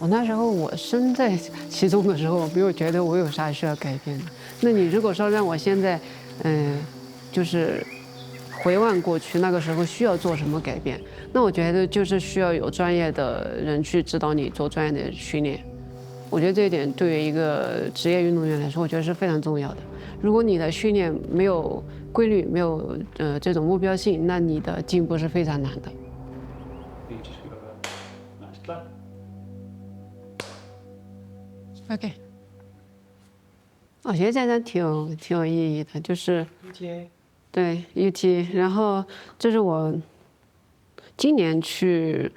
我那時候我身在其中的時候，我沒有覺得我有啥需要改變的。那你如果說讓我現在，就是回望過去那個時候需要做什麼改變，那我覺得就是需要有專業的人去指導你做專業的訓練。我覺得這一點對於一個職業運動員來說，我覺得是非常重要的。如果你的訓練沒有規律，沒有這種目標性，那你的進步是非常難的。OK， 我覺得這張挺有意義的，就是 UTA， 對 UTA， 然後這是我今年去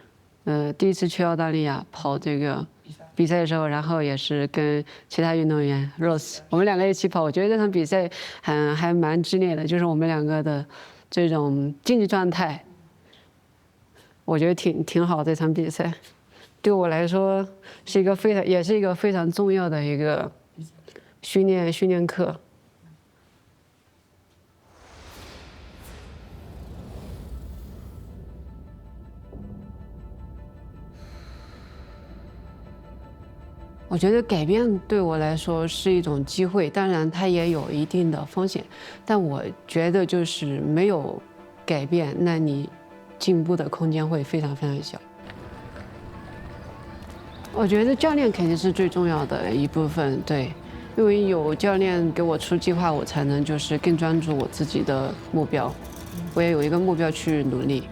第一次去澳大利亞跑這個比賽的時候，然後也是跟其他運動員 Rose， 我們兩個一起跑，我覺得這場比賽還蠻激烈的，就是我們兩個的這種競技狀態，我覺得挺好這場比賽。對我來說是一個也是一個非常重要的一個訓練課。我覺得改變對我來說是一種機會，當然它也有一定的風險，但我覺得就是沒有改變，那你進步的空間會非常非常小。我覺得教練肯定是最重要的一部分，对，因為有教練給我出計劃，我才能就是更專注我自己的目標，我也有一個目標去努力。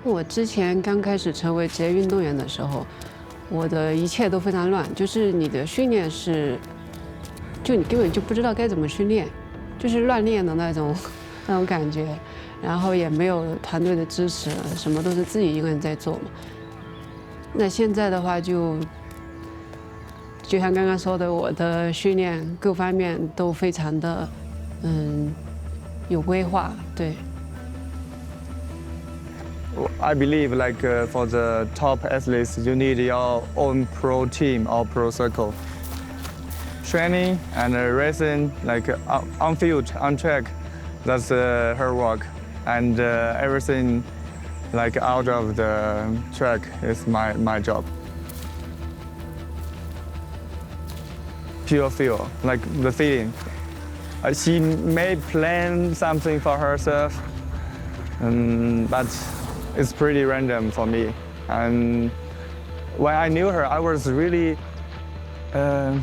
我之前剛開始成為職業運動員的時候，我的一切都非常亂，就是你的訓練是，就你根本就不知道該怎麼訓練，就是亂練的那種感覺，然後也沒有團隊的支持，什麼都是自己一個人在做嘛。那現在的話就像剛剛說的，我的訓練各方面都非常的有規劃，對。I believe for the top athletes, you need your own pro team or pro circle. Training and racing, on field, on track, that's her work, and everything out of the track is my job. Pure feel, the feeling. She may plan something for herself, but it's pretty random for me. And when I knew her, I was really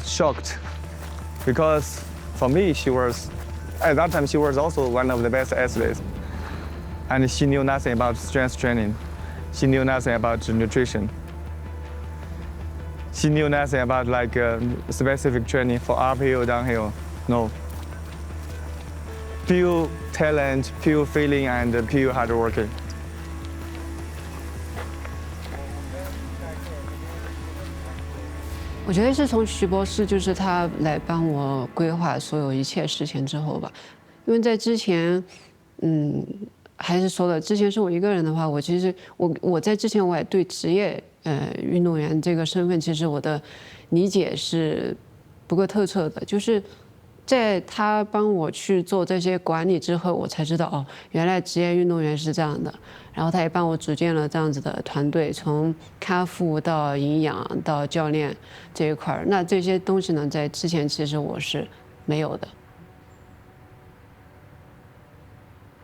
shocked, because for me, at that time, she was also one of the best athletes. And she knew nothing about strength training. She knew nothing about nutrition. She knew nothing about specific training for uphill, downhill. No. Pure talent, pure feeling, and pure hard working. 我覺得是從徐博士，就是他來幫我規劃所有一切事情之後吧，因為在之前，還是說了，之前是我一個人的話，我其實我在之前我也對職業運動員這個身份，其實我的理解是不夠透徹的，就是在他幫我去做這些管理之後，我才知道哦，原來職業運動員是這樣的。然後他也幫我組建了這樣子的團隊，從康復到營養到教練這一塊兒。那這些東西呢，在之前其實我是沒有的。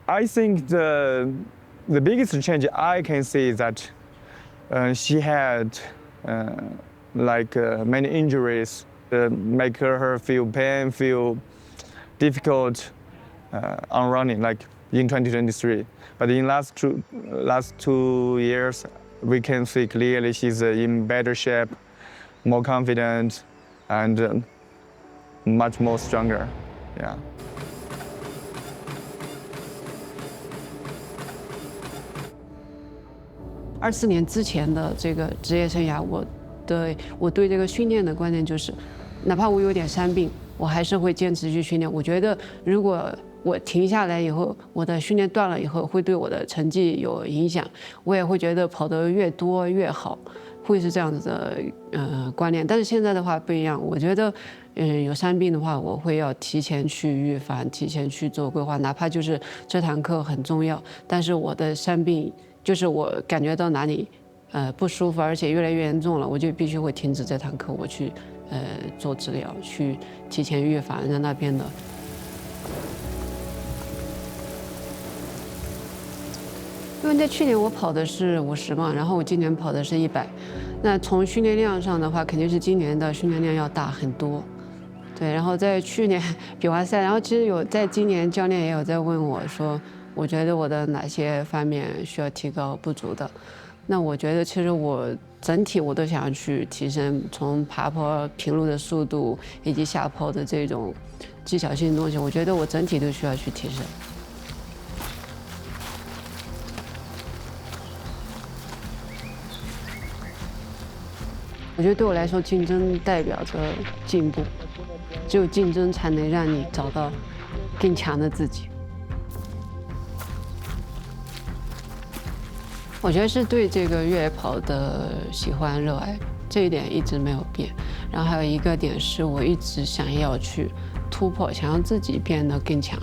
I think the biggest change I can see is that she had many injuries that make her feel pain, feel difficult on running, in 2023. But in last 2 years, we can see clearly she's in better shape, more confident, and much more stronger. Yeah. 24年之前的這個職業生涯，我對這個訓練的觀念就是，哪怕我有點傷病，我還是會堅持去訓練。我覺得如果我停下來以後，我的訓練斷了以後，會對我的成績有影響。我也會覺得跑得越多越好，會是這樣子的觀念。但是現在的話不一樣，我覺得有傷病的話，我會要提前去預防，提前去做規劃，哪怕就是這堂課很重要，但是我的傷病就是我感覺到哪裡不舒服，而且越來越嚴重了，我就必須會停止這堂課，我去做治療，去提前預防在那邊的。因為在去年我跑的是50嘛，然後我今年跑的是100，那從訓練量上的話，肯定是今年的訓練量要大很多。对，然後在去年比完賽，然後其實在今年教練也有在問我說，我覺得我的哪些方面需要提高不足的。那我覺得其實我整體我都想要去提升，從爬坡平路的速度以及下坡的這種技巧性的東西，我覺得我整體都需要去提升。我覺得對我來說，競爭代表着進步，只有競爭才能讓你找到更強的自己。我覺得是對這個越野跑的喜歡、熱愛，這一點一直沒有變。然後還有一個點是我一直想要去突破，想讓自己變得更強。